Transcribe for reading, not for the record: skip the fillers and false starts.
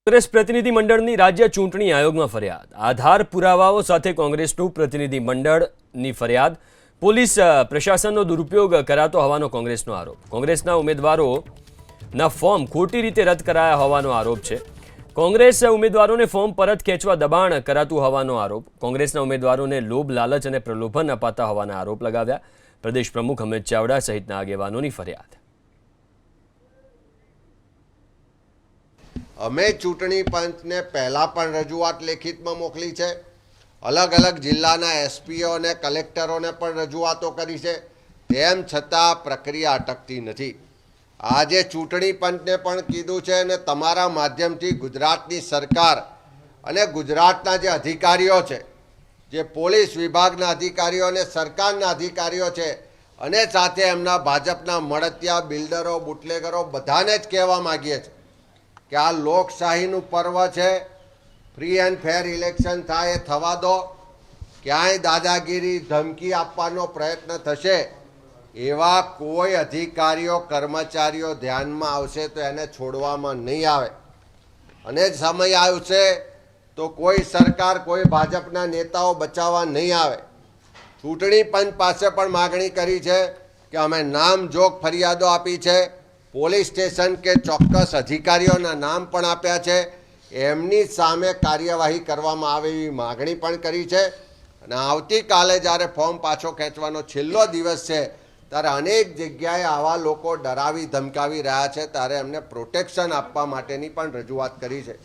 કોંગ્રેસ પ્રતિનિધિમંડળની રાજ્ય ચૂંટણી આયોગમાં ફરિયાદ આધાર પુરાવાઓ સાથે કોંગ્રેસનું પ્રતિનિધિમંડળની ફરિયાદ પોલીસ પ્રશાસનનો દુરુપયોગ કરાતો હોવાનો કોંગ્રેસનો આરોપ કોંગ્રેસના ઉમેદવારોના ફોર્મ ખોટી રીતે રદ કરાયા હોવાનો આરોપ છે કોંગ્રેસ ઉમેદવારોને ફોર્મ પરત ખેંચવા દબાણ કરાતું હોવાનો આરોપ કોંગ્રેસના ઉમેદવારોને લોભ લાલચ અને પ્રલોભન અપાતા હોવાના આરોપ લગાવ્યા પ્રદેશ પ્રમુખ અમિત ચાવડા સહિતના આગેવાનોની ફરિયાદ અમે ચૂંટણી પંચને પહેલાં પણ રજૂઆત લેખિતમાં મોકલી છે અલગ અલગ જિલ્લાના એસપીઓ અને કલેક્ટરોને પણ રજૂઆતો કરી છે તેમ છતાં પ્રક્રિયા અટકતી નથી આજે ચૂંટણી પંચને પણ કીધું છે અને તમારા માધ્યમથી ગુજરાતની સરકાર અને ગુજરાતના જે અધિકારીઓ છે જે પોલીસ વિભાગના અધિકારીઓ અને સરકારના અધિકારીઓ છે અને સાથે એમના ભાજપના મળતિયા બિલ્ડરો બુટલેગરો બધાને જ કહેવા માગીએ છીએ કે આ લોકશાહીનું પર્વ છે ફ્રી એન્ડ ફેર ઇલેક્શન થાય એ થવા દો ક્યાંય દાદાગીરી ધમકી આપવાનો પ્રયત્ન થશે એવા કોઈ અધિકારીઓ કર્મચારીઓ ધ્યાનમાં આવશે તો એને છોડવામાં નહીં આવે અને સમય આવશે તો કોઈ સરકાર કોઈ ભાજપના નેતાઓ બચાવવા નહીં આવે ચૂંટણી પંચ પાસે પણ માગણી કરી છે કે અમે નામજોગ ફરિયાદો આપી છે પોલીસ સ્ટેશન કે ચોક્કસ અધિકારીઓના નામ પણ આપ્યા છે એમની સામે કાર્યવાહી કરવામાં આવે એવી માગણી પણ કરી છે અને આવતીકાલે જ્યારે ફોર્મ પાછો ખેંચવાનો છેલ્લો દિવસ છે ત્યારે અનેક જગ્યાએ આવા લોકો ડરાવી ધમકાવી રહ્યા છે ત્યારે એમને પ્રોટેક્શન આપવા માટેની પણ રજૂઆત કરી છે।